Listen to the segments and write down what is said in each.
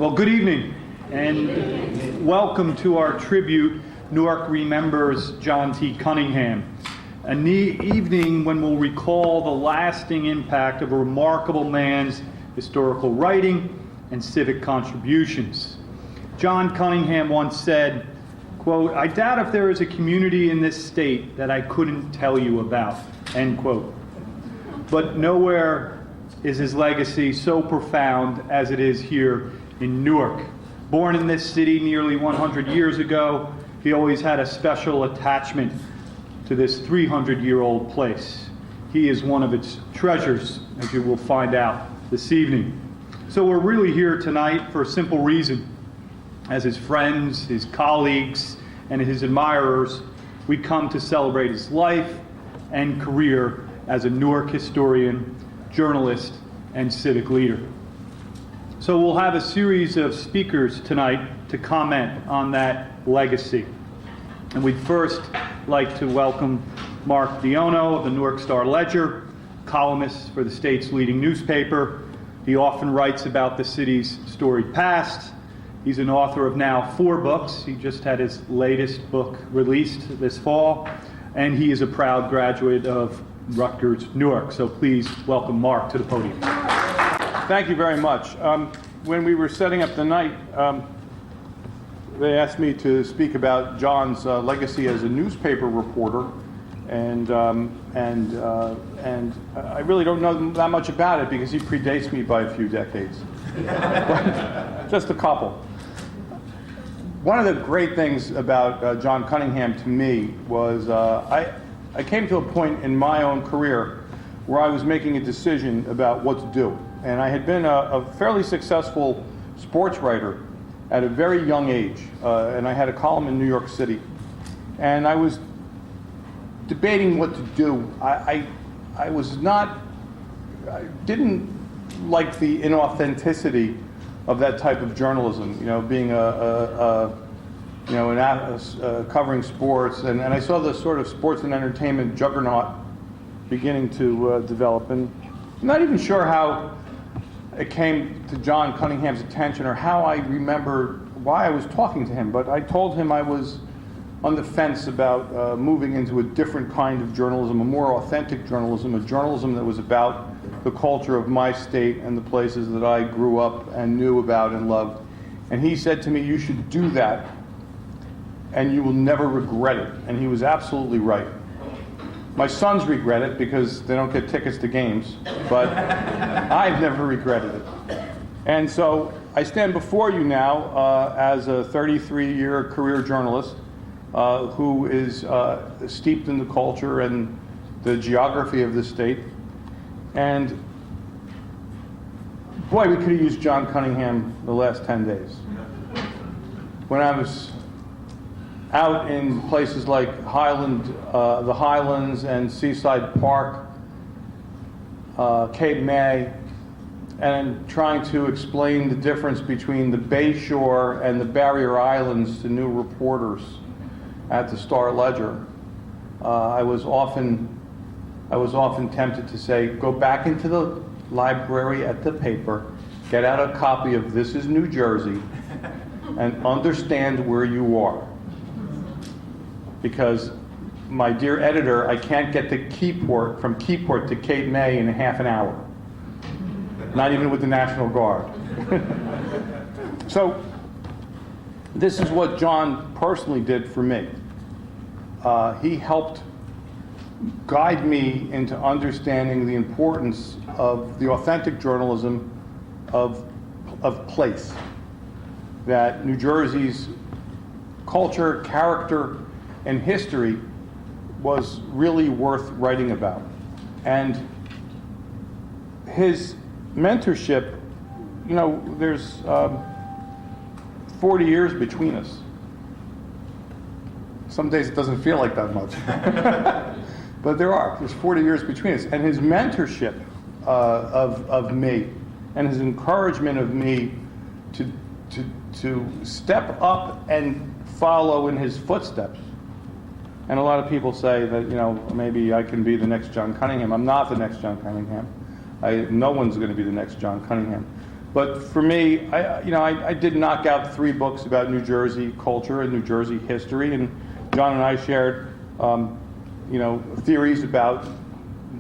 Well, good evening, and welcome to our tribute, Newark Remembers John T. Cunningham, an evening when we'll recall the lasting impact of a remarkable man's historical writing and civic contributions. John Cunningham once said, quote, "I doubt if there is a community in this state that I couldn't tell you about," end quote. But nowhere is his legacy so profound as it is here in Newark. Born in this city nearly 100 years ago, he always had a special attachment to this 300-year-old place. He is one of its treasures, as you will find out this evening. So we're really here tonight for a simple reason. As his friends, his colleagues, and his admirers, we come to celebrate his life and career as a Newark historian, journalist, and civic leader. So we'll have a series of speakers tonight to comment on that legacy. And we'd first like to welcome Mark Diono of the Newark Star-Ledger, columnist for the state's leading newspaper. He often writes about the city's storied past. He's an author of now 4 books. He just had his latest book released this fall, and he is a proud graduate of Rutgers, Newark. So please welcome Mark to the podium. Thank you very much. When we were setting up the night, they asked me to speak about John's legacy as a newspaper reporter, and I really don't know that much about it because he predates me by a few decades, just a couple. One of the great things about John Cunningham to me was I came to a point in my own career where I was making a decision about what to do. And I had been a fairly successful sports writer at a very young age. And I had a column in New York City. And I was debating what to do. I didn't like the inauthenticity of that type of journalism, being covering sports, and I saw the sort of sports and entertainment juggernaut beginning to develop, and I'm not even sure how it came to John Cunningham's attention or how I remember why I was talking to him, but I told him I was on the fence about moving into a different kind of journalism, a more authentic journalism, a journalism that was about the culture of my state and the places that I grew up and knew about and loved. And he said to me, "You should do that, and you will never regret it." And he was absolutely right. My sons regret it because they don't get tickets to games, but I've never regretted it. And so I stand before you now as a 33-year career journalist who is steeped in the culture and the geography of the state. And boy, we could have used John Cunningham the last 10 days. When I was out in places like the Highlands and Seaside Park, Cape May, and trying to explain the difference between the Bay Shore and the Barrier Islands to new reporters at the Star-Ledger, I was often tempted to say, go back into the library at the paper, get out a copy of This is New Jersey, and understand where you are. Because, my dear editor, I can't get to Keyport, from Keyport to Cape May in half an hour. Not even with the National Guard. So, this is what John personally did for me. He helped guide me into understanding the importance of the authentic journalism of place. That New Jersey's culture, character, and history was really worth writing about. And his mentorship, there's 40 years between us. Some days it doesn't feel like that much. But there's 40 years between us. And his mentorship of me and his encouragement of me to step up and follow in his footsteps. And a lot of people say that, maybe I can be the next John Cunningham. I'm not the next John Cunningham. No one's going to be the next John Cunningham. But for me, I did knock out 3 books about New Jersey culture and New Jersey history, and John and I shared, theories about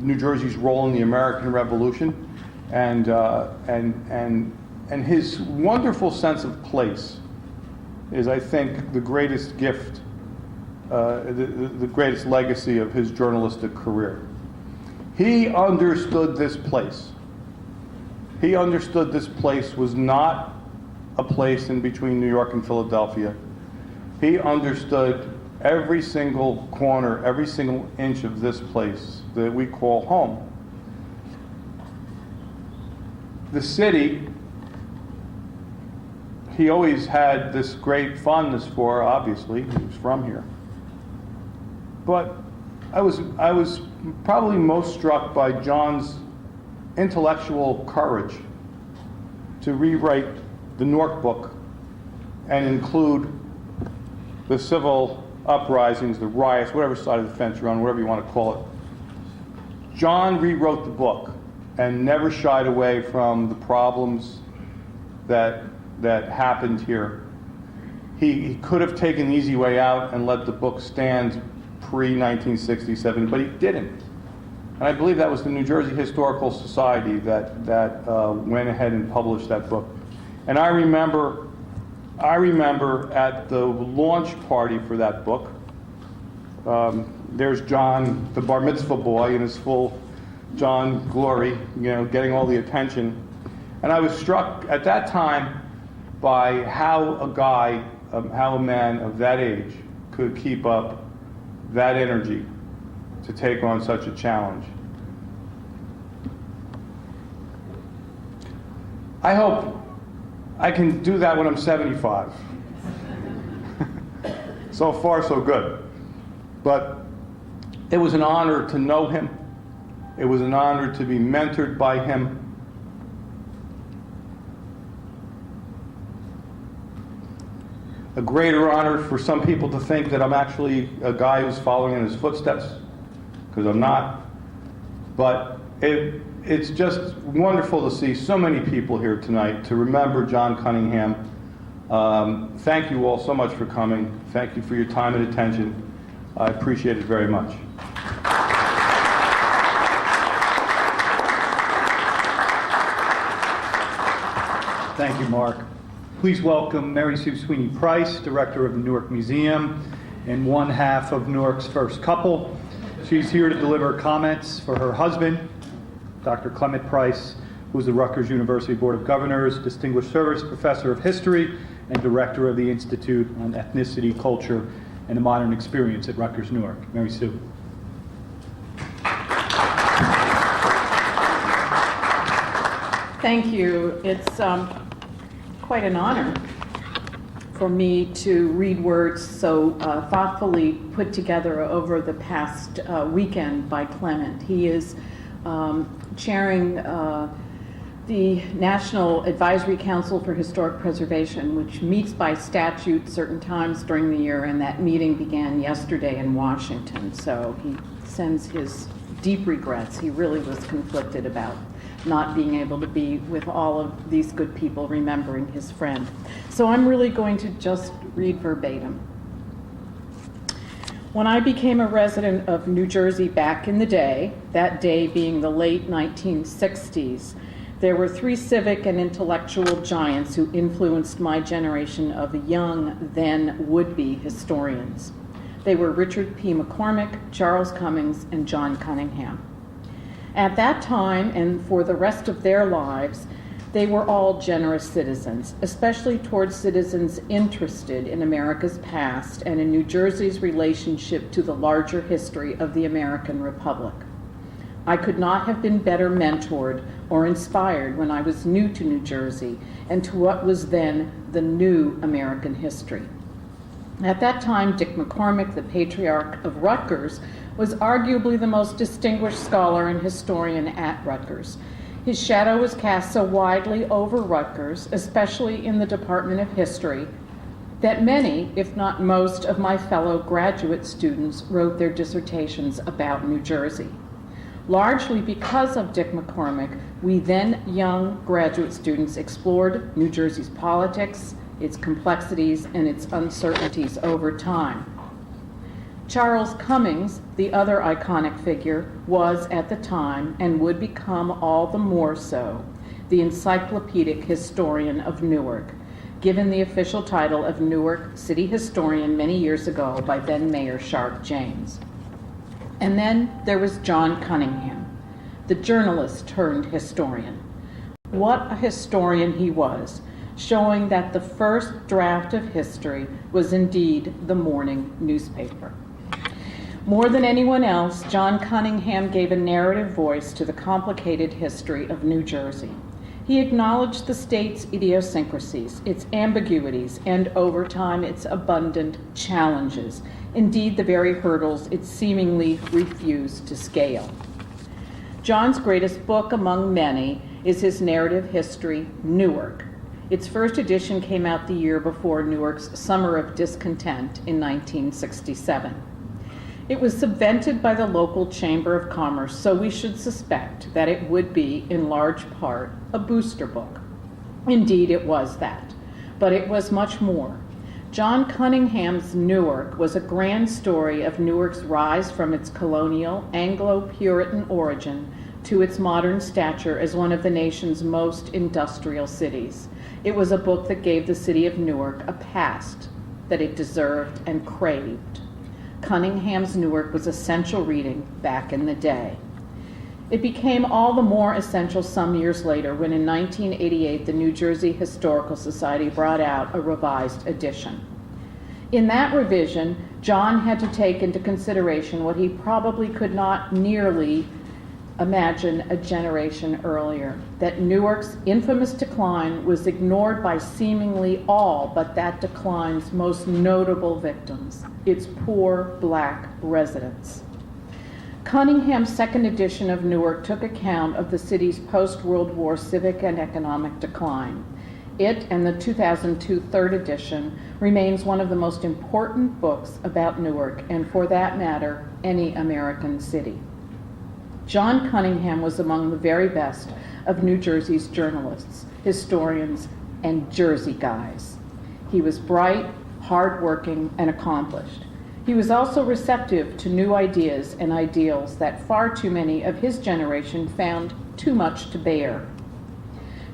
New Jersey's role in the American Revolution, and his wonderful sense of place is, I think, the greatest gift, the greatest legacy of his journalistic career. He understood this place. He understood this place was not a place in between New York and Philadelphia. He understood every single corner, every single inch of this place that we call home. The city, he always had this great fondness for, obviously, he was from here. But I was probably most struck by John's intellectual courage to rewrite the Newark book and include the civil uprisings, the riots, whatever side of the fence you're on, whatever you want to call it. John rewrote the book and never shied away from the problems that happened here. He could have taken the easy way out and let the book stand pre-1967, but he didn't. And I believe that was the New Jersey Historical Society that went ahead and published that book. And I remember at the launch party for that book, there's John, the bar mitzvah boy, in his full John glory, getting all the attention. And I was struck at that time by how a man of that age could keep up that energy to take on such a challenge. I hope I can do that when I'm 75. So far, so good. But it was an honor to know him. It was an honor to be mentored by him. A greater honor for some people to think that I'm actually a guy who's following in his footsteps, because I'm not. But it's just wonderful to see so many people here tonight to remember John Cunningham. Thank you all so much for coming. Thank you for your time and attention. I appreciate it very much. Thank you, Mark. Please welcome Mary Sue Sweeney Price, Director of the Newark Museum and one half of Newark's first couple. She's here to deliver comments for her husband, Dr. Clement Price, who is the Rutgers University Board of Governors Distinguished Service Professor of History and Director of the Institute on Ethnicity, Culture, and the Modern Experience at Rutgers Newark. Mary Sue. Thank you. It's quite an honor for me to read words so thoughtfully put together over the past weekend by Clement. He is chairing the National Advisory Council for Historic Preservation, which meets by statute certain times during the year, and that meeting began yesterday in Washington. So he sends his deep regrets. He really was conflicted about not being able to be with all of these good people remembering his friend. So I'm really going to just read verbatim. When I became a resident of New Jersey back in the day, that day being the late 1960s, there were 3 civic and intellectual giants who influenced my generation of young, then would-be historians. They were Richard P. McCormick, Charles Cummings, and John Cunningham. At that time, and for the rest of their lives, they were all generous citizens, especially towards citizens interested in America's past and in New Jersey's relationship to the larger history of the American Republic. I could not have been better mentored or inspired when I was new to New Jersey and to what was then the new American history. At that time, Dick McCormick, the patriarch of Rutgers, was arguably the most distinguished scholar and historian at Rutgers. His shadow was cast so widely over Rutgers, especially in the Department of History, that many, if not most, of my fellow graduate students wrote their dissertations about New Jersey. Largely because of Dick McCormick, we then young graduate students explored New Jersey's politics, its complexities, and its uncertainties over time. Charles Cummings, the other iconic figure, was at the time, and would become all the more so, the encyclopedic historian of Newark, given the official title of Newark City Historian many years ago by then Mayor Sharp James. And then there was John Cunningham, the journalist turned historian. What a historian he was, showing that the first draft of history was indeed the morning newspaper. More than anyone else, John Cunningham gave a narrative voice to the complicated history of New Jersey. He acknowledged the state's idiosyncrasies, its ambiguities, and over time its abundant challenges, indeed the very hurdles it seemingly refused to scale. John's greatest book among many is his narrative history, Newark. Its first edition came out the year before Newark's Summer of Discontent in 1967. It was subvented by the local Chamber of Commerce, so we should suspect that it would be, in large part, a booster book. Indeed, it was that. But it was much more. John Cunningham's Newark was a grand story of Newark's rise from its colonial Anglo-Puritan origin to its modern stature as one of the nation's most industrial cities. It was a book that gave the city of Newark a past that it deserved and craved. Cunningham's Newark was essential reading back in the day. It became all the more essential some years later when in 1988 the New Jersey Historical Society brought out a revised edition. In that revision, John had to take into consideration what he probably could not nearly imagine a generation earlier, that Newark's infamous decline was ignored by seemingly all but that decline's most notable victims, its poor black residents. Cunningham's second edition of Newark took account of the city's post-World War civic and economic decline. It and the 2002 third edition remains one of the most important books about Newark, and for that matter, any American city. John Cunningham was among the very best of New Jersey's journalists, historians, and Jersey guys. He was bright, hardworking, and accomplished. He was also receptive to new ideas and ideals that far too many of his generation found too much to bear.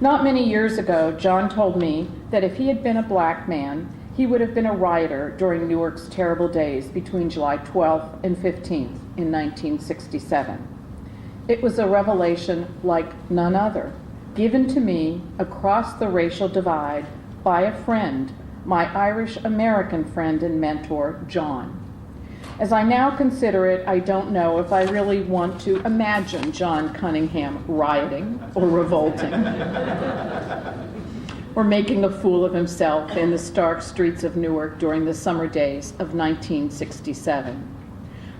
Not many years ago, John told me that if he had been a black man, he would have been a rioter during Newark's terrible days between July 12th and 15th in 1967. It was a revelation like none other, given to me across the racial divide by a friend, my Irish-American friend and mentor, John. As I now consider it, I don't know if I really want to imagine John Cunningham rioting or revolting or making a fool of himself in the stark streets of Newark during the summer days of 1967.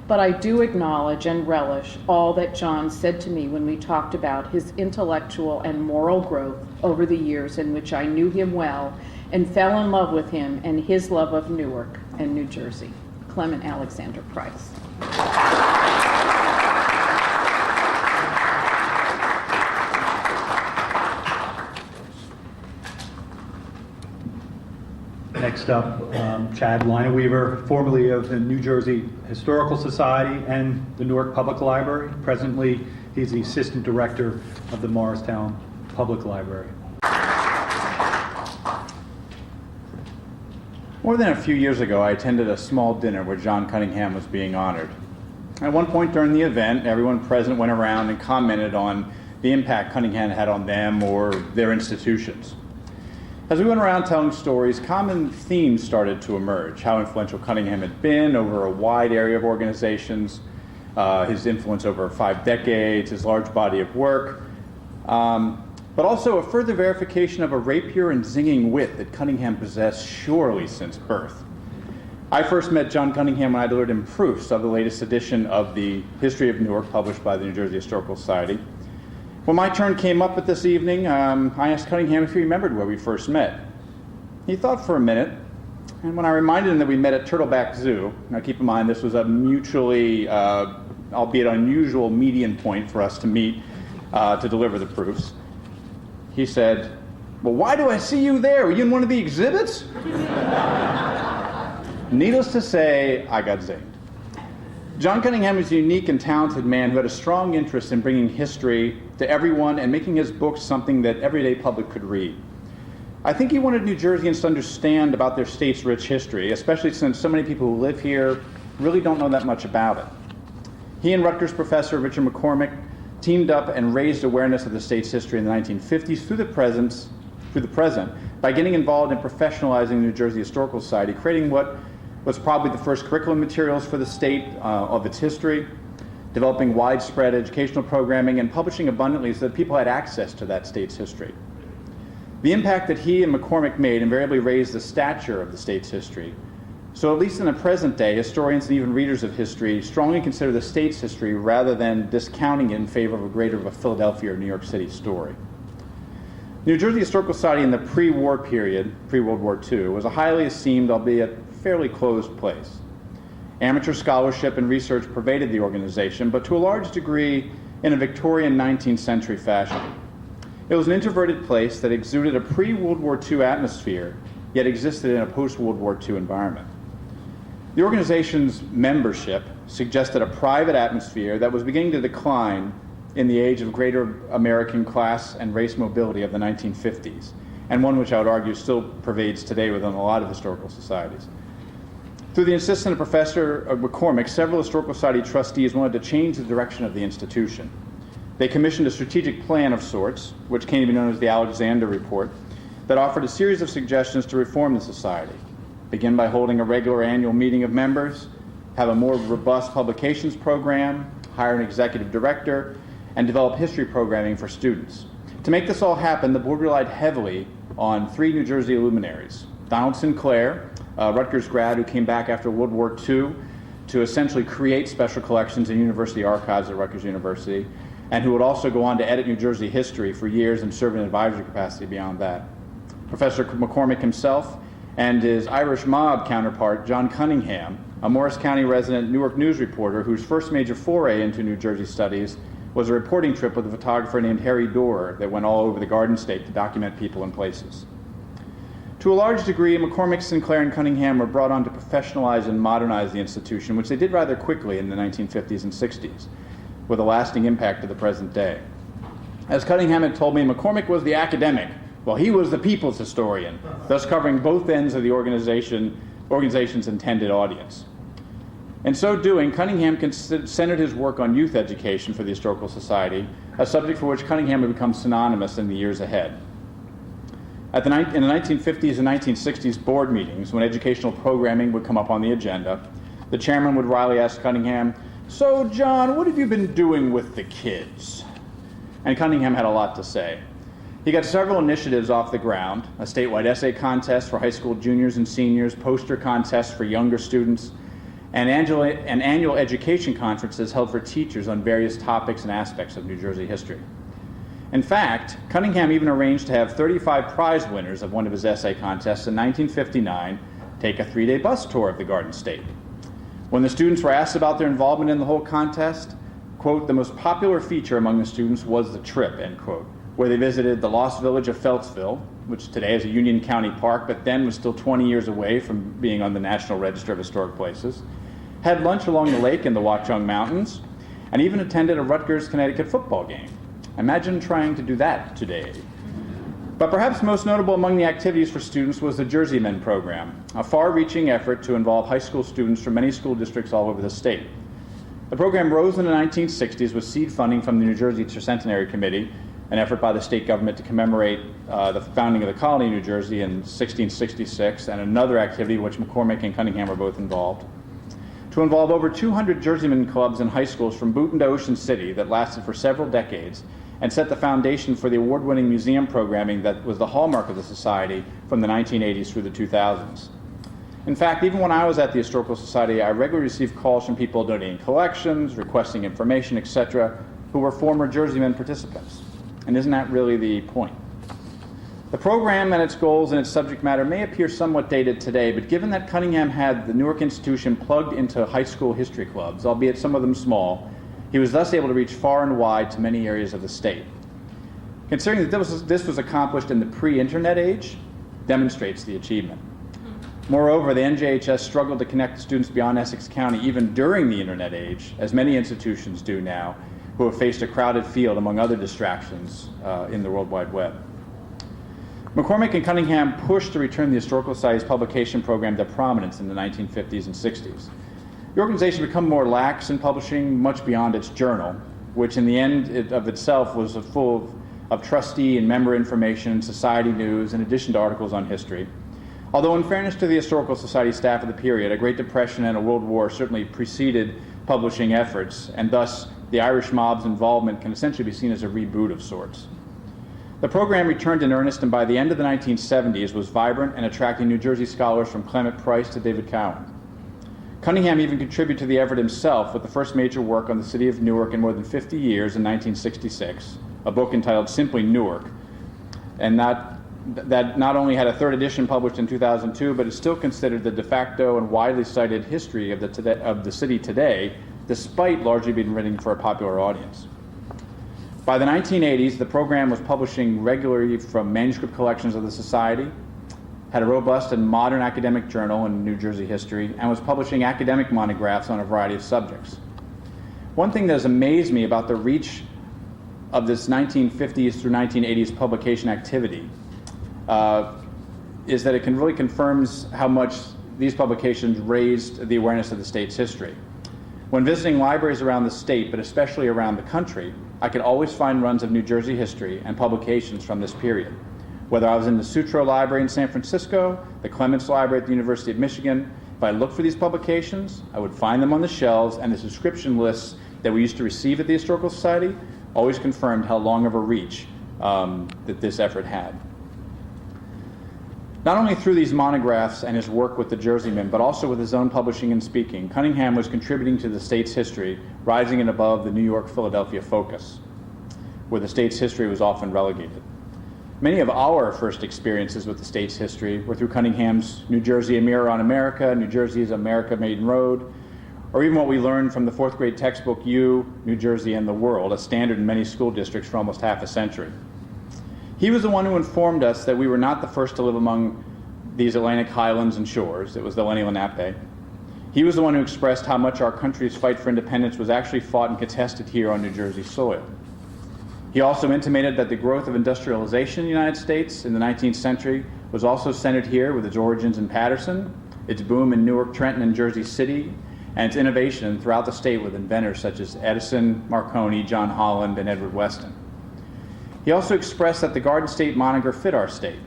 But I do acknowledge and relish all that John said to me when we talked about his intellectual and moral growth over the years in which I knew him well and fell in love with him and his love of Newark and New Jersey. Clement Alexander Price. Next up, Chad Lineweaver, formerly of the New Jersey Historical Society and the Newark Public Library. Presently, he's the Assistant Director of the Morristown Public Library. More than a few years ago, I attended a small dinner where John Cunningham was being honored. At one point during the event, everyone present went around and commented on the impact Cunningham had on them or their institutions. As we went around telling stories, common themes started to emerge. How influential Cunningham had been over a wide area of organizations, his influence over 5 decades, his large body of work, but also a further verification of a rapier and zinging wit that Cunningham possessed surely since birth. I first met John Cunningham when I delivered him proofs of the latest edition of the History of Newark published by the New Jersey Historical Society. When my turn came up at this evening, I asked Cunningham if he remembered where we first met. He thought for a minute, and when I reminded him that we met at Turtleback Zoo, now keep in mind this was a mutually albeit unusual, median point for us to meet to deliver the proofs. He said, "Well, why do I see you there? Were you in one of the exhibits?" Needless to say, I got zinged. John Cunningham was a unique and talented man who had a strong interest in bringing history to everyone and making his books something that everyday public could read. I think he wanted New Jerseyans to understand about their state's rich history, especially since so many people who live here really don't know that much about it. He and Rutgers professor Richard McCormick teamed up and raised awareness of the state's history in the 1950s through the present by getting involved in professionalizing the New Jersey Historical Society, creating what was probably the first curriculum materials for the state of its history, developing widespread educational programming, and publishing abundantly so that people had access to that state's history. The impact that he and McCormick made invariably raised the stature of the state's history. So at least in the present day, historians and even readers of history strongly consider the state's history rather than discounting it in favor of a greater of a Philadelphia or New York City story. The New Jersey Historical Society in the pre-war period, pre-World War II, was a highly esteemed, albeit fairly closed place. Amateur scholarship and research pervaded the organization, but to a large degree in a Victorian 19th century fashion. It was an introverted place that exuded a pre-World War II atmosphere, yet existed in a post-World War II environment. The organization's membership suggested a private atmosphere that was beginning to decline in the age of greater American class and race mobility of the 1950s, and one which I would argue still pervades today within a lot of historical societies. Through the insistence of Professor McCormick, several Historical Society trustees wanted to change the direction of the institution. They commissioned a strategic plan of sorts, which came to be known as the Alexander Report, that offered a series of suggestions to reform the society. Begin by holding a regular annual meeting of members, have a more robust publications program, hire an executive director, and develop history programming for students. To make this all happen, the board relied heavily on three New Jersey luminaries: Donald Sinclair, a Rutgers grad who came back after World War II to essentially create special collections in university archives at Rutgers University, and who would also go on to edit New Jersey history for years and serve in an advisory capacity beyond that. Professor McCormick himself and his Irish mob counterpart, John Cunningham, a Morris County resident Newark news reporter whose first major foray into New Jersey studies was a reporting trip with a photographer named Harry Dorr that went all over the Garden State to document people and places. To a large degree, McCormick, Sinclair, and Cunningham were brought on to professionalize and modernize the institution, which they did rather quickly in the 1950s and 60s, with a lasting impact to the present day. As Cunningham had told me, McCormick was the academic, while he was the people's historian, thus covering both ends of the organization's intended audience. In so doing, Cunningham centered his work on youth education for the Historical Society, a subject for which Cunningham would become synonymous in the years ahead. In the 1950s and 1960s board meetings, when educational programming would come up on the agenda, the chairman would wryly ask Cunningham, "So, John, what have you been doing with the kids?" And Cunningham had a lot to say. He got several initiatives off the ground: a statewide essay contest for high school juniors and seniors, poster contests for younger students, and annual education conferences held for teachers on various topics and aspects of New Jersey history. In fact, Cunningham even arranged to have 35 prize winners of one of his essay contests in 1959 take a 3-day bus tour of the Garden State. When the students were asked about their involvement in the whole contest, quote, "The most popular feature among the students was the trip," end quote, where they visited the lost village of Phelpsville, which today is a Union County park, but then was still 20 years away from being on the National Register of Historic Places, had lunch along the lake in the Watchung Mountains, and even attended a Rutgers, Connecticut football game. Imagine trying to do that today. But perhaps most notable among the activities for students was the Jerseymen program, a far-reaching effort to involve high school students from many school districts all over the state. The program rose in the 1960s with seed funding from the New Jersey Tercentenary Committee, an effort by the state government to commemorate the founding of the colony of New Jersey in 1666, and another activity which McCormick and Cunningham were both involved, to involve over 200 Jerseymen clubs and high schools from Boonton to Ocean City that lasted for several decades and set the foundation for the award-winning museum programming that was the hallmark of the society from the 1980s through the 2000s. In fact, even when I was at the Historical Society, I regularly received calls from people donating collections, requesting information, etc., who were former Jerseymen participants. And isn't that really the point? The program and its goals and its subject matter may appear somewhat dated today, but given that Cunningham had the Newark institution plugged into high school history clubs, albeit some of them small, He was thus able to reach far and wide to many areas of the state. Considering that this was accomplished in the pre-internet age, demonstrates the achievement. Moreover, the NJHS struggled to connect the students beyond Essex County even during the internet age, as many institutions do now, who have faced a crowded field among other distractions in the World Wide Web. McCormick and Cunningham pushed to return the Historical Society's publication program to prominence in the 1950s and 60s. The organization became more lax in publishing much beyond its journal, which in the end of itself was full of trustee and member information, society news, in addition to articles on history. Although in fairness to the Historical Society staff of the period, a Great Depression and a World War certainly preceded publishing efforts, and thus the Irish mob's involvement can essentially be seen as a reboot of sorts. The program returned in earnest, and by the end of the 1970s was vibrant and attracting New Jersey scholars from Clement Price to David Cowan. Cunningham even contributed to the effort himself with the first major work on the city of Newark in more than 50 years in 1966, a book entitled simply Newark, and that not only had a third edition published in 2002, but is still considered the de facto and widely cited history of the city today, despite largely being written for a popular audience. By the 1980s, the program was publishing regularly from manuscript collections of the Society, had a robust and modern academic journal in New Jersey history, and was publishing academic monographs on a variety of subjects. One thing that has amazed me about the reach of this 1950s through 1980s publication activity is that it really confirms how much these publications raised the awareness of the state's history. When visiting libraries around the state, but especially around the country, I could always find runs of New Jersey history and publications from this period. Whether I was in the Sutro Library in San Francisco, the Clements Library at the University of Michigan, if I looked for these publications, I would find them on the shelves, and the subscription lists that we used to receive at the Historical Society always confirmed how long of a reach that this effort had. Not only through these monographs and his work with the Jerseymen, but also with his own publishing and speaking, Cunningham was contributing to the state's history, rising and above the New York-Philadelphia focus, where the state's history was often relegated. Many of our first experiences with the state's history were through Cunningham's New Jersey, a Mirror on America, New Jersey's America Maiden Road, or even what we learned from the fourth grade textbook, You, New Jersey and the World, a standard in many school districts for almost half a century. He was the one who informed us that we were not the first to live among these Atlantic highlands and shores. It was the Lenni Lenape. He was the one who expressed how much our country's fight for independence was actually fought and contested here on New Jersey soil. He also intimated that the growth of industrialization in the United States in the 19th century was also centered here, with its origins in Paterson, its boom in Newark, Trenton, and Jersey City, and its innovation throughout the state with inventors such as Edison, Marconi, John Holland, and Edward Weston. He also expressed that the Garden State moniker fit our state,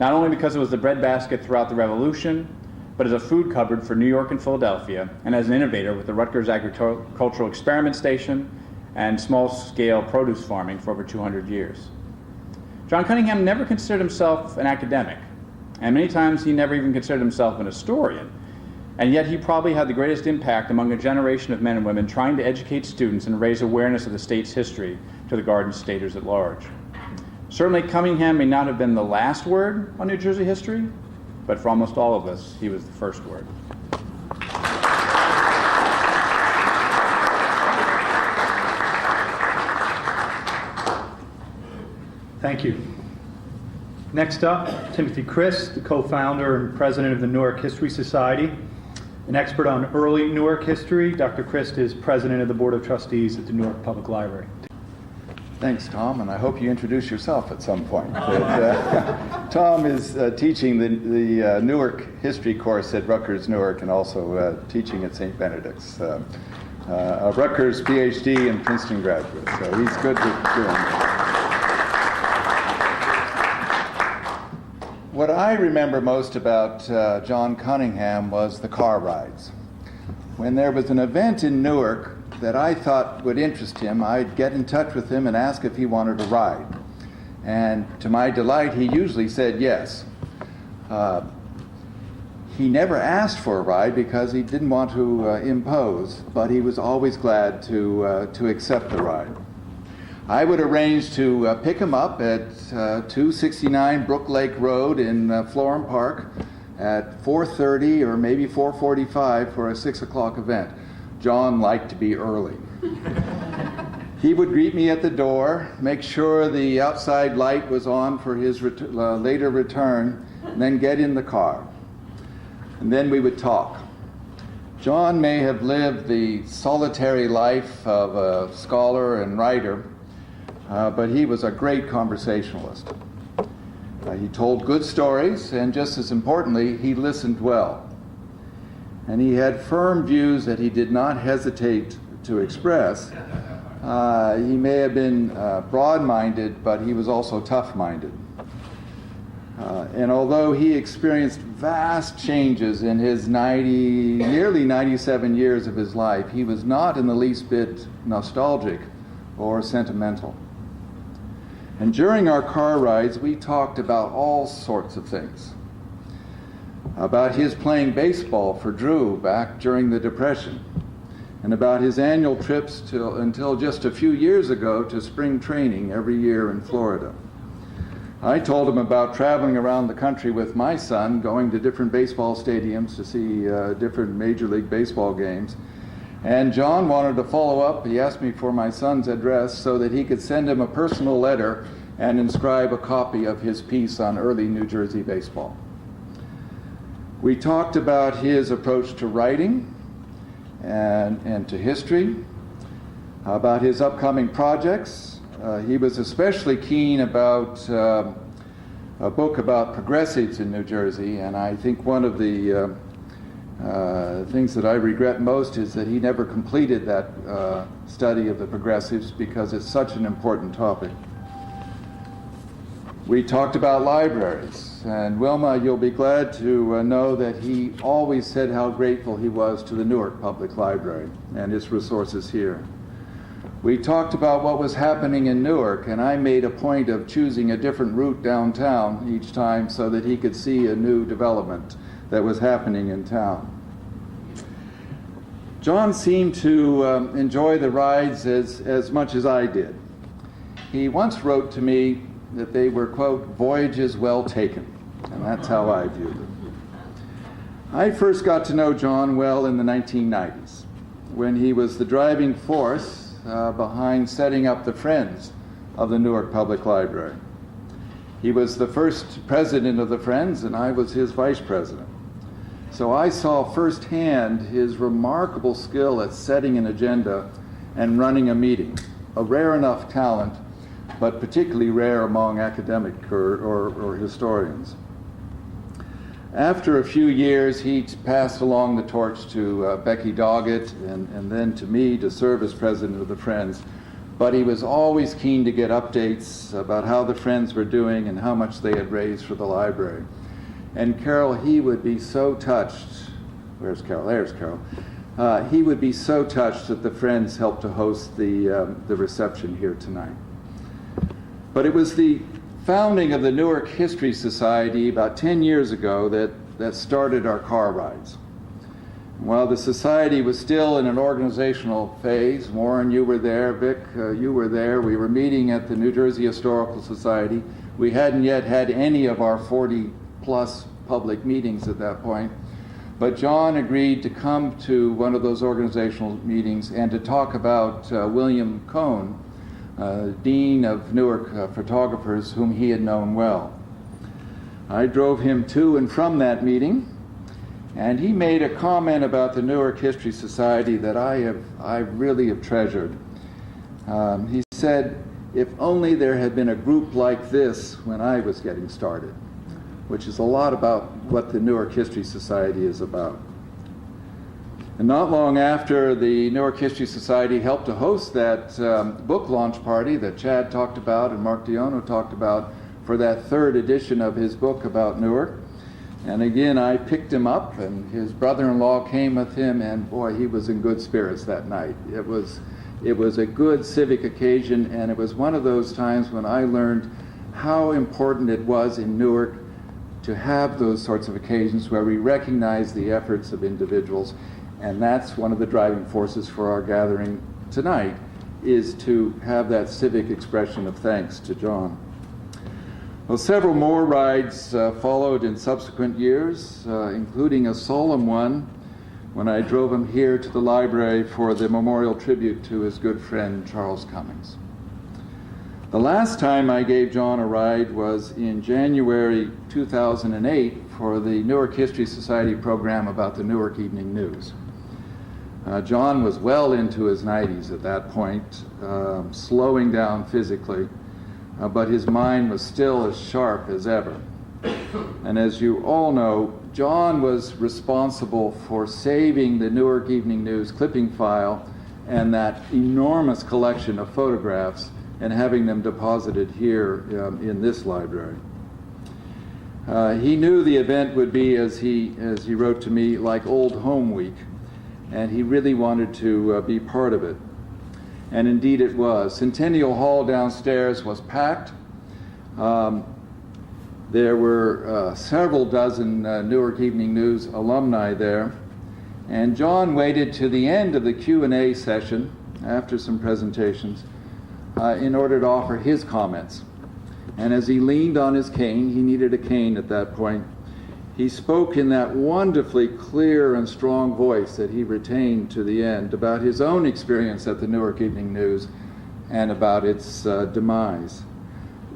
not only because it was the breadbasket throughout the Revolution, but as a food cupboard for New York and Philadelphia, and as an innovator with the Rutgers Agricultural Experiment Station and small-scale produce farming for over 200 years. John Cunningham never considered himself an academic, and many times he never even considered himself an historian, and yet he probably had the greatest impact among a generation of men and women trying to educate students and raise awareness of the state's history to the Garden Staters at large. Certainly Cunningham may not have been the last word on New Jersey history, but for almost all of us, he was the first word. Thank you. Next up, Timothy Christ, the co-founder and president of the Newark History Society. An expert on early Newark history, Dr. Christ is president of the Board of Trustees at the Newark Public Library. Thanks, Tom, and I hope you introduce yourself at some point. Tom is teaching the Newark history course at Rutgers Newark and also teaching at St. Benedict's. A Rutgers PhD and Princeton graduate, so he's good at doing that. What I remember most about John Cunningham was the car rides. When there was an event in Newark that I thought would interest him, I'd get in touch with him and ask if he wanted to ride. And to my delight, he usually said yes. He never asked for a ride because he didn't want to impose, but he was always glad to accept the ride. I would arrange to pick him up at 269 Brook Lake Road in Florham Park at 4:30 or maybe 4:45 for a 6 o'clock event. John liked to be early. He would greet me at the door, make sure the outside light was on for his later return, and then get in the car. And then we would talk. John may have lived the solitary life of a scholar and writer, but he was a great conversationalist. He told good stories, and just as importantly, he listened well. And he had firm views that he did not hesitate to express. He may have been broad-minded, but he was also tough-minded. And although he experienced vast changes in his nearly 97 years of his life, he was not in the least bit nostalgic or sentimental. And during our car rides, we talked about all sorts of things. About his playing baseball for Drew back during the Depression, and about his annual trips until just a few years ago to spring training every year in Florida. I told him about traveling around the country with my son, going to different baseball stadiums to see different Major League Baseball games. And John wanted to follow up. He asked me for my son's address so that he could send him a personal letter and inscribe a copy of his piece on early New Jersey baseball. We talked about his approach to writing and to history, about his upcoming projects. He was especially keen about a book about progressives in New Jersey, and I think one of the things that I regret most is that he never completed that study of the progressives because it's such an important topic. We talked about libraries, and Wilma, you'll be glad to know that he always said how grateful he was to the Newark Public Library and its resources here. We talked about what was happening in Newark, and I made a point of choosing a different route downtown each time so that he could see a new development that was happening in town. John seemed to enjoy the rides as much as I did. He once wrote to me that they were, quote, voyages well taken, and that's how I viewed them. I first got to know John well in the 1990s, when he was the driving force behind setting up the Friends of the Newark Public Library. He was the first president of the Friends, and I was his vice president. So I saw firsthand his remarkable skill at setting an agenda and running a meeting, a rare enough talent, but particularly rare among academic or historians. After a few years, he passed along the torch to Becky Doggett and then to me to serve as president of the Friends. But he was always keen to get updates about how the Friends were doing and how much they had raised for the library. And Carol, he would be so touched. Where's Carol? There's Carol. He would be so touched that the Friends helped to host the reception here tonight. But it was the founding of the Newark History Society about 10 years ago that started our car rides. While the society was still in an organizational phase, Warren, you were there, Vic, you were there, we were meeting at the New Jersey Historical Society. We hadn't yet had any of our 40-plus public meetings at that point. But John agreed to come to one of those organizational meetings and to talk about William Cohn, Dean of Newark Photographers, whom he had known well. I drove him to and from that meeting, and he made a comment about the Newark History Society that I really have treasured. He said, if only there had been a group like this when I was getting started, which is a lot about what the Newark History Society is about. And not long after, the Newark History Society helped to host that book launch party that Chad talked about and Mark Diono talked about for that third edition of his book about Newark. And again, I picked him up, and his brother-in-law came with him, and boy, he was in good spirits that night. It was a good civic occasion, and it was one of those times when I learned how important it was in Newark to have those sorts of occasions where we recognize the efforts of individuals. And that's one of the driving forces for our gathering tonight, is to have that civic expression of thanks to John. Well, several more rides followed in subsequent years, including a solemn one when I drove him here to the library for the memorial tribute to his good friend Charles Cummings. The last time I gave John a ride was in January 2008 for the Newark History Society program about the Newark Evening News. John was well into his 90s at that point, slowing down physically, but his mind was still as sharp as ever. And as you all know, John was responsible for saving the Newark Evening News clipping file and that enormous collection of photographs and having them deposited here in this library. He knew the event would be, as he wrote to me, like Old Home Week, and he really wanted to be part of it. And indeed it was. Centennial Hall downstairs was packed. There were several dozen Newark Evening News alumni there, and John waited to the end of the Q&A session after some presentations in order to offer his comments. And as he leaned on his cane, he needed a cane at that point, he spoke in that wonderfully clear and strong voice that he retained to the end about his own experience at the Newark Evening News and about its demise.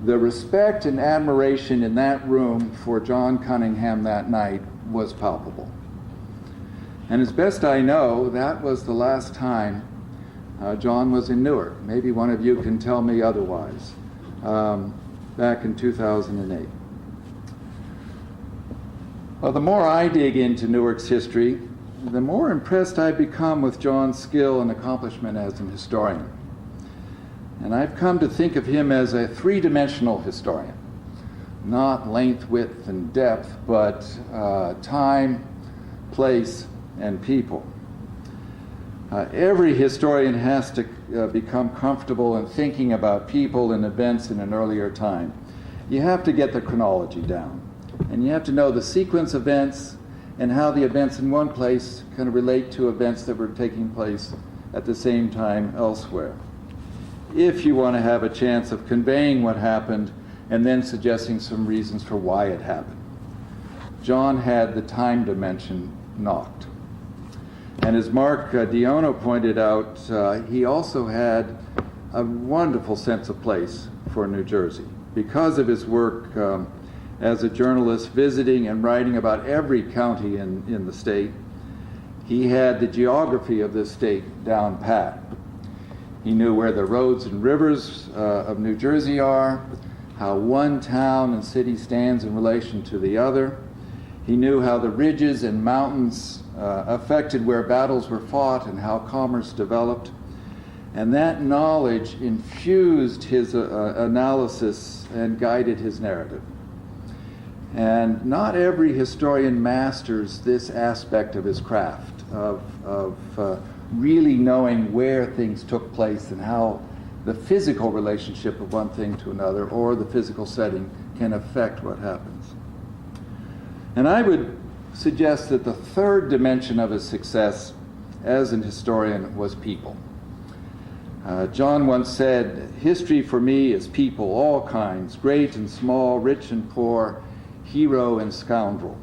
The respect and admiration in that room for John Cunningham that night was palpable. And as best I know, that was the last time John was in Newark. Maybe one of you can tell me otherwise. Back in 2008. Well, the more I dig into Newark's history, the more impressed I become with John's skill and accomplishment as an historian. And I've come to think of him as a three-dimensional historian. Not length, width, and depth, but time, place, and people. Every historian has to become comfortable in thinking about people and events in an earlier time. You have to get the chronology down, and you have to know the sequence of events and how the events in one place kind of relate to events that were taking place at the same time elsewhere, if you want to have a chance of conveying what happened and then suggesting some reasons for why it happened. John had the time dimension knocked. And as Mark Diono pointed out, he also had a wonderful sense of place for New Jersey. Because of his work as a journalist visiting and writing about every county in the state, he had the geography of this state down pat. He knew where the roads and rivers of New Jersey are, how one town and city stands in relation to the other. He knew how the ridges and mountains affected where battles were fought and how commerce developed. And that knowledge infused his analysis and guided his narrative. And not every historian masters this aspect of his craft, of really knowing where things took place and how the physical relationship of one thing to another or the physical setting can affect what happens. And I would suggest that the third dimension of his success as an historian was people. John once said, "History for me is people, all kinds, great and small, rich and poor, hero and scoundrel."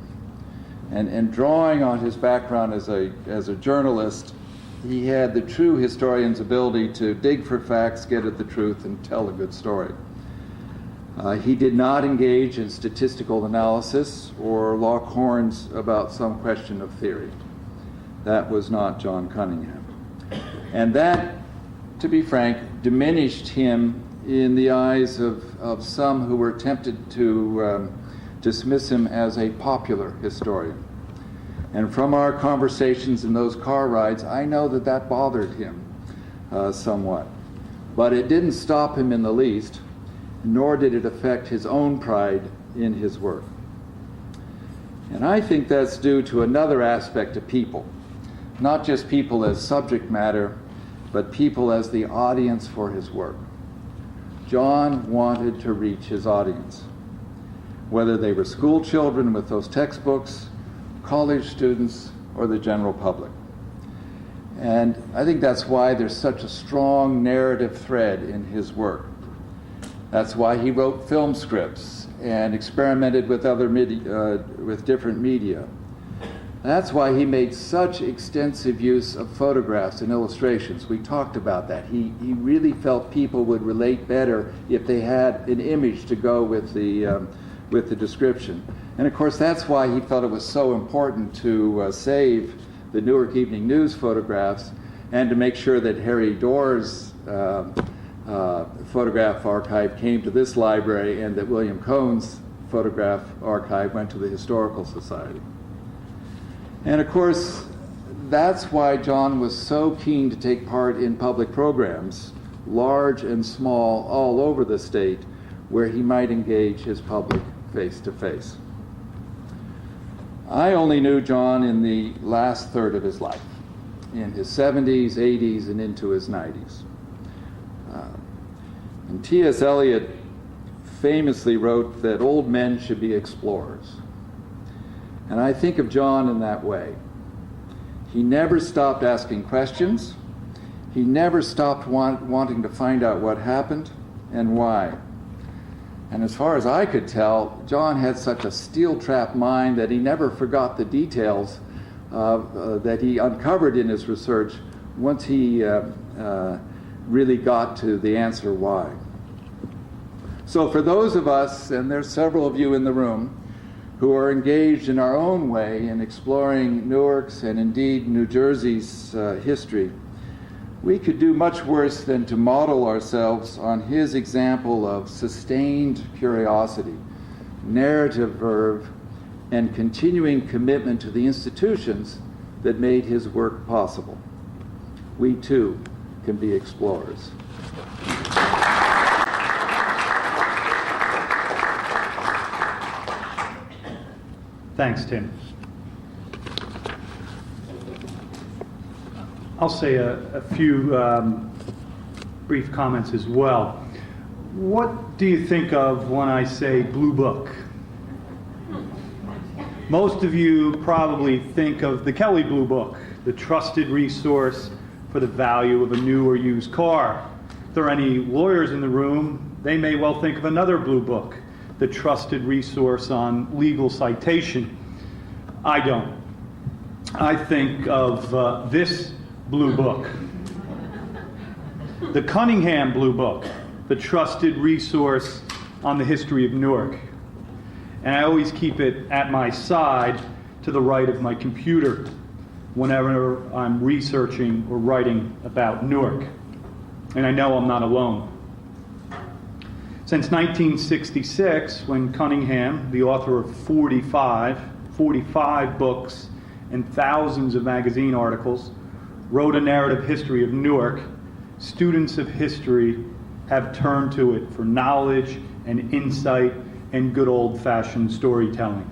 And drawing on his background as a journalist, he had the true historian's ability to dig for facts, get at the truth, and tell a good story. He did not engage in statistical analysis or lock horns about some question of theory. That was not John Cunningham. And that, to be frank, diminished him in the eyes of some who were tempted to dismiss him as a popular historian. And from our conversations in those car rides, I know that bothered him somewhat. But it didn't stop him in the least, nor did it affect his own pride in his work. And I think that's due to another aspect of people, not just people as subject matter, but people as the audience for his work. John wanted to reach his audience, whether they were school children with those textbooks, college students, or the general public. And I think that's why there's such a strong narrative thread in his work. That's why he wrote film scripts and experimented with other with different media. And that's why he made such extensive use of photographs and illustrations. We talked about that. He really felt people would relate better if they had an image to go with the description. And of course, that's why he felt it was so important to save the Newark Evening News photographs and to make sure that Harry Doerr's photograph archive came to this library and that William Cohn's photograph archive went to the Historical Society. And of course, that's why John was so keen to take part in public programs, large and small, all over the state, where he might engage his public face-to-face. I only knew John in the last third of his life, in his 70s, 80s, and into his 90s. And T.S. Eliot famously wrote that old men should be explorers. And I think of John in that way. He never stopped asking questions. He never stopped wanting to find out what happened and why. And as far as I could tell, John had such a steel-trap mind that he never forgot the details that he uncovered in his research once he really got to the answer why. So for those of us, and there's several of you in the room, who are engaged in our own way in exploring Newark's and indeed New Jersey's history, we could do much worse than to model ourselves on his example of sustained curiosity, narrative verve, and continuing commitment to the institutions that made his work possible. We too can be explorers. Thanks, Tim. I'll say a few brief comments as well. What do you think of when I say Blue Book? Most of you probably think of the Kelley Blue Book, the trusted resource for the value of a new or used car. If there are any lawyers in the room, they may well think of another Blue Book, the trusted resource on legal citation. I don't. I think of this Blue Book, the Cunningham Blue Book, the trusted resource on the history of Newark. And I always keep it at my side to the right of my computer whenever I'm researching or writing about Newark. And I know I'm not alone. Since 1966, when Cunningham, the author of 45 books and thousands of magazine articles, wrote a narrative history of Newark, students of history have turned to it for knowledge and insight and good old-fashioned storytelling.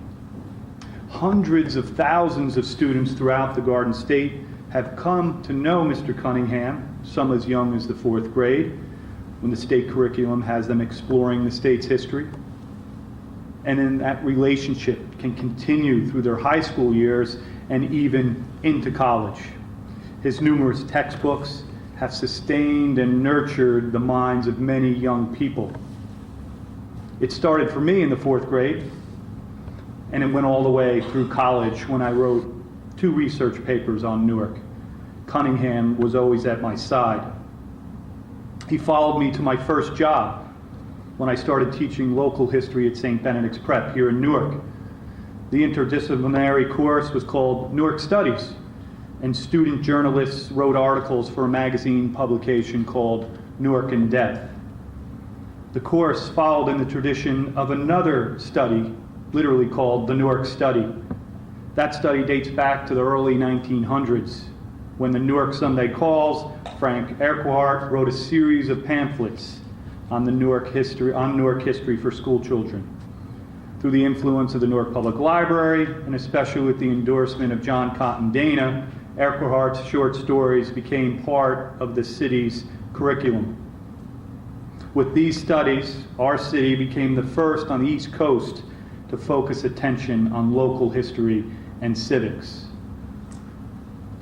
Hundreds of thousands of students throughout the Garden State have come to know Mr. Cunningham, some as young as the 4th grade, when the state curriculum has them exploring the state's history. And then that relationship can continue through their high school years and even into college. His numerous textbooks have sustained and nurtured the minds of many young people. It started for me in the 4th grade, and it went all the way through college when I wrote 2 research papers on Newark. Cunningham was always at my side. He followed me to my first job when I started teaching local history at St. Benedict's Prep here in Newark. The interdisciplinary course was called Newark Studies, and student journalists wrote articles for a magazine publication called Newark in Depth. The course followed in the tradition of another study, literally called the Newark Study. That study dates back to the early 1900s, when the Newark Sunday Calls, Frank Urquhart, wrote a series of pamphlets on Newark history for school children. Through the influence of the Newark Public Library, and especially with the endorsement of John Cotton Dana, Urquhart's short stories became part of the city's curriculum. With these studies, our city became the first on the East Coast to focus attention on local history and civics.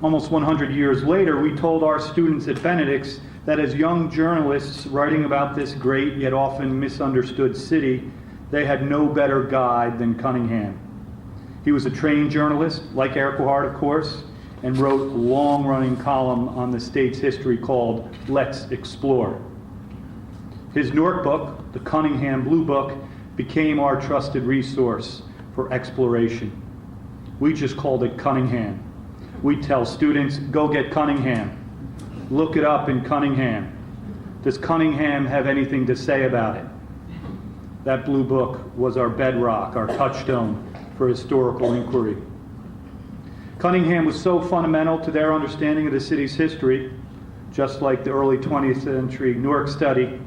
Almost 100 years later, we told our students at Benedict's that as young journalists writing about this great yet often misunderstood city, they had no better guide than Cunningham. He was a trained journalist, like Eric Hart, of course, and wrote a long-running column on the state's history called Let's Explore. His Newark book, the Cunningham Blue Book, became our trusted resource for exploration. We just called it Cunningham. We tell students, go get Cunningham. Look it up in Cunningham. Does Cunningham have anything to say about it? That blue book was our bedrock, our touchstone for historical inquiry. Cunningham was so fundamental to their understanding of the city's history, just like the early 20th century Newark study.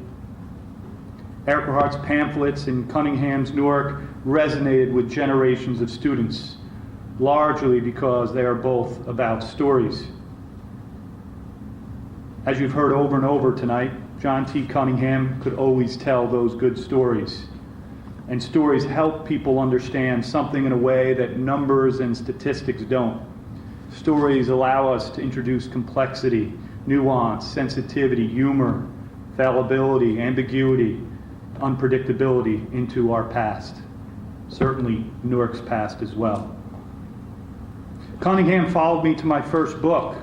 Eric Hart's pamphlets in Cunningham's Newark resonated with generations of students, largely because they are both about stories. As you've heard over and over tonight, John T. Cunningham could always tell those good stories. And stories help people understand something in a way that numbers and statistics don't. Stories allow us to introduce complexity, nuance, sensitivity, humor, fallibility, ambiguity, unpredictability into our past. Certainly Newark's past as well. Cunningham followed me to my first book,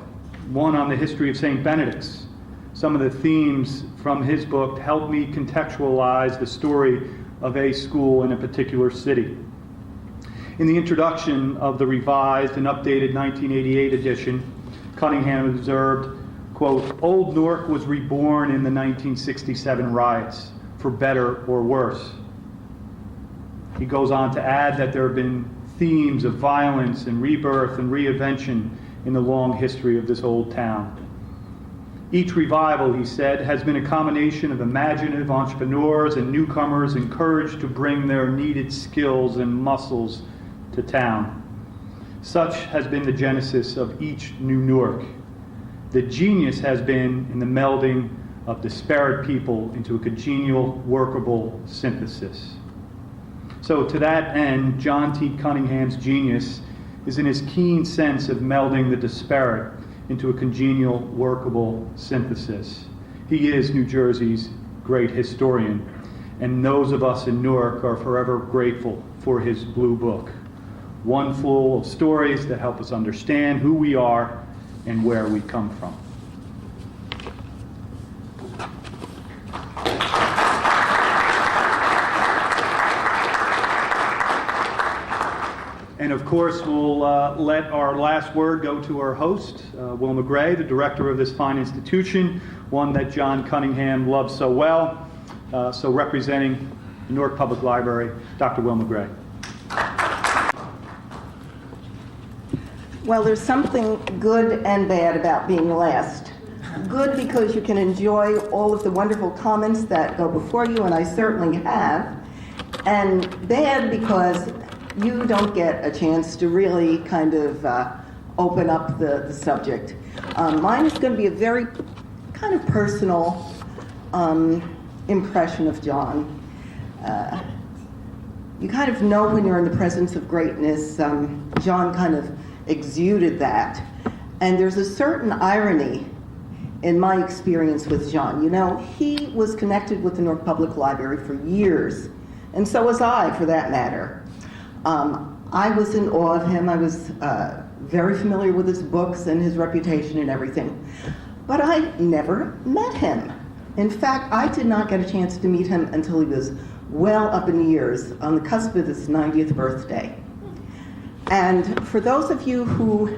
one on the history of St. Benedict's. Some of the themes from his book helped me contextualize the story of a school in a particular city. In the introduction of the revised and updated 1988 edition, Cunningham observed, quote, "Old Newark was reborn in the 1967 riots, for better or worse." He goes on to add that there have been themes of violence and rebirth and reinvention in the long history of this old town. Each revival, he said, has been a combination of imaginative entrepreneurs and newcomers encouraged to bring their needed skills and muscles to town. Such has been the genesis of each new Newark. The genius has been in the melding of disparate people into a congenial, workable synthesis. So to that end, John T. Cunningham's genius is in his keen sense of melding the disparate into a congenial, workable synthesis. He is New Jersey's great historian, and those of us in Newark are forever grateful for his blue book, one full of stories that help us understand who we are and where we come from. And of course, we'll let our last word go to our host, Wilma Gray, the director of this fine institution, one that John Cunningham loves so well. So representing the Newark Public Library, Dr. Wilma Gray. Well, there's something good and bad about being last. Good because you can enjoy all of the wonderful comments that go before you, and I certainly have. And bad because you don't get a chance to really kind of open up the subject. Mine is going to be a very kind of personal impression of John. You kind of know when you're in the presence of greatness. John kind of exuded that. And there's a certain irony in my experience with John. You know, he was connected with the Newark Public Library for years, and so was I, for that matter. I was in awe of him. I was very familiar with his books and his reputation and everything. But I never met him. In fact, I did not get a chance to meet him until he was well up in years, on the cusp of his 90th birthday. And for those of you who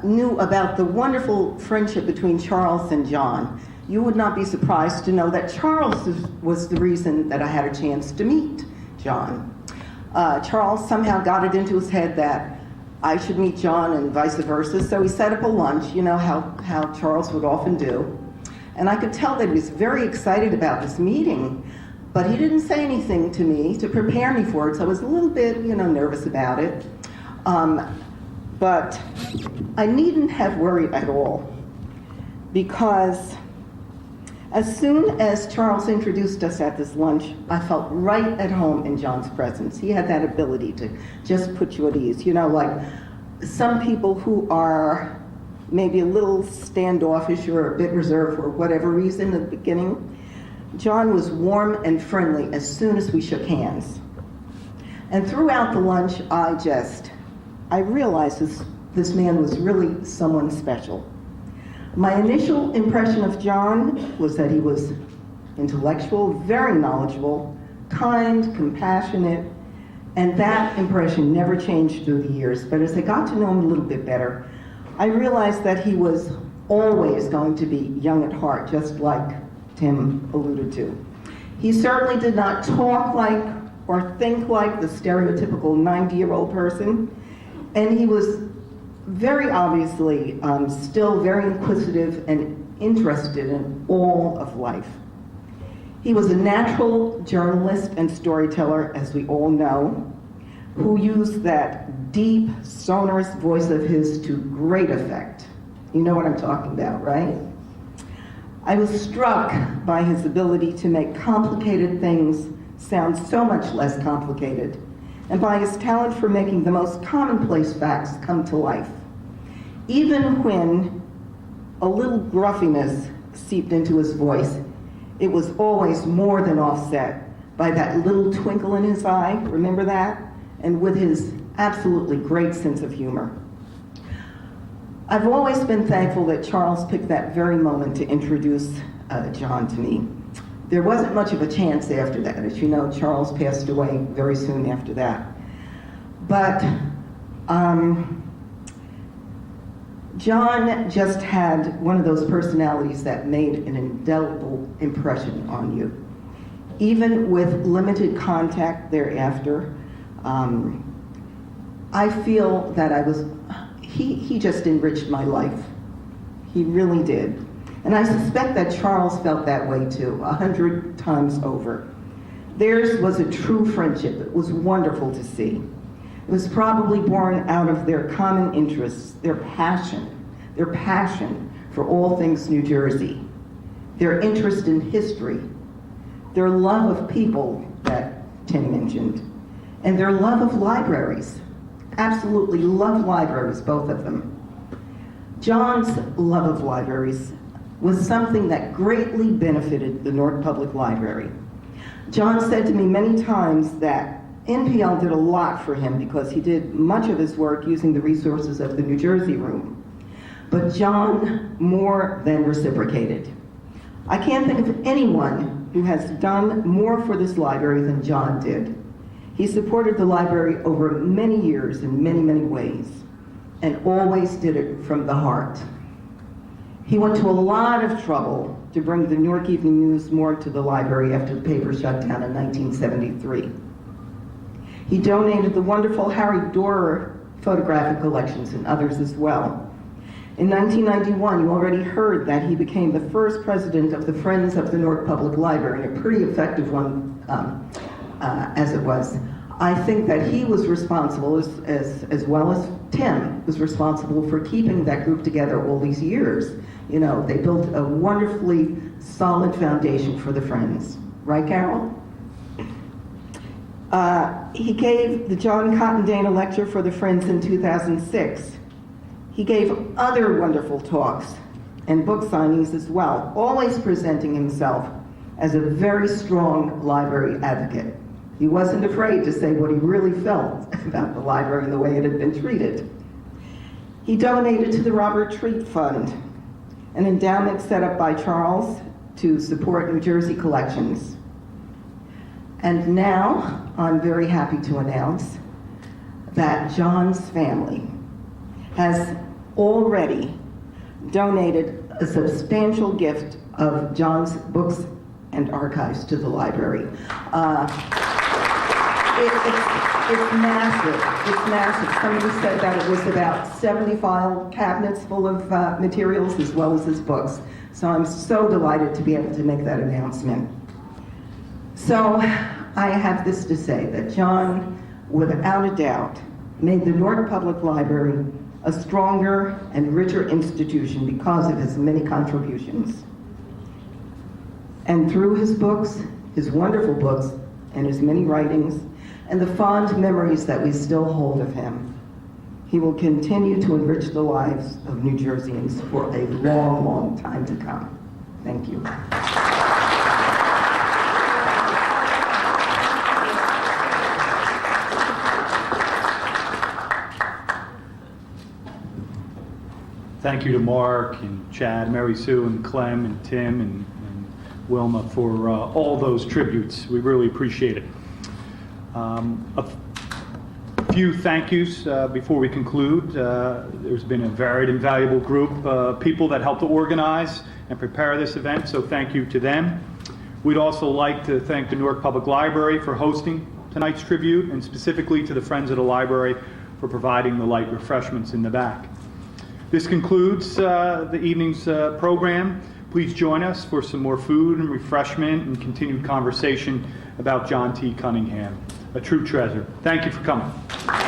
knew about the wonderful friendship between Charles and John, you would not be surprised to know that Charles was the reason that I had a chance to meet John. Charles somehow got it into his head that I should meet John and vice versa, so he set up a lunch, you know how Charles would often do. And I could tell that he was very excited about this meeting, but he didn't say anything to me to prepare me for it, so I was a little bit, nervous about it. But I needn't have worried at all, because as soon as Charles introduced us at this lunch, I felt right at home in John's presence. He had that ability to just put you at ease. Like some people who are maybe a little standoffish or a bit reserved for whatever reason at the beginning, John was warm and friendly as soon as we shook hands. And throughout the lunch, I realized this man was really someone special. My initial impression of John was that he was intellectual, very knowledgeable, kind, compassionate, and that impression never changed through the years. But as I got to know him a little bit better, I realized that he was always going to be young at heart, just like Tim alluded to. He certainly did not talk like or think like the stereotypical 90-year-old person, and he was very obviously still very inquisitive and interested in all of life. He was a natural journalist and storyteller, as we all know, who used that deep, sonorous voice of his to great effect. You know what I'm talking about, right? I was struck by his ability to make complicated things sound so much less complicated, and by his talent for making the most commonplace facts come to life. Even when a little gruffiness seeped into his voice, it was always more than offset by that little twinkle in his eye, remember that? And with his absolutely great sense of humor. I've always been thankful that Charles picked that very moment to introduce John to me. There wasn't much of a chance after that. As you know, Charles passed away very soon after that. But John just had one of those personalities that made an indelible impression on you. Even with limited contact thereafter, I feel that he just enriched my life. He really did. And I suspect that Charles felt that way too, 100 times over. Theirs was a true friendship. It was wonderful to see. It was probably born out of their common interests, their passion for all things New Jersey, their interest in history, their love of people that Tim mentioned, and their love of libraries. Absolutely love libraries, both of them. John's love of libraries was something that greatly benefited the Newark Public Library. John said to me many times that NPL did a lot for him because he did much of his work using the resources of the New Jersey room. But John more than reciprocated. I can't think of anyone who has done more for this library than John did. He supported the library over many years in many, many ways, and always did it from the heart. He went to a lot of trouble to bring the Newark Evening News more to the library after the paper shut down in 1973. He donated the wonderful Harry Dorer photographic collections and others as well. In 1991, you already heard that he became the first president of the Friends of the Newark Public Library, and a pretty effective one as it was. I think that he was responsible, as well as Tim was responsible for keeping that group together all these years. You know, they built a wonderfully solid foundation for the Friends. Right, Carol? He gave the John Cotton Dana Lecture for the Friends in 2006. He gave other wonderful talks and book signings as well, always presenting himself as a very strong library advocate. He wasn't afraid to say what he really felt about the library and the way it had been treated. He donated to the Robert Treat Fund, an endowment set up by Charles to support New Jersey collections. And now, I'm very happy to announce that John's family has already donated a substantial gift of John's books and archives to the library. It's massive. It's massive. Somebody said that it was about 70 file cabinets full of materials as well as his books. So I'm so delighted to be able to make that announcement. So I have this to say, that John, without a doubt, made the Newark Public Library a stronger and richer institution because of his many contributions. And through his books, his wonderful books, and his many writings, and the fond memories that we still hold of him, he will continue to enrich the lives of New Jerseyans for a long, long time to come. Thank you. Thank you to Mark and Chad, Mary Sue and Clem and Tim and Wilma for all those tributes. We really appreciate it. A few thank yous before we conclude. There's been a varied and valuable group of people that helped to organize and prepare this event, so thank you to them. We'd also like to thank the Newark Public Library for hosting tonight's tribute, and specifically to the Friends of the Library for providing the light refreshments in the back. This concludes the evening's program. Please join us for some more food and refreshment and continued conversation about John T. Cunningham, a true treasure. Thank you for coming.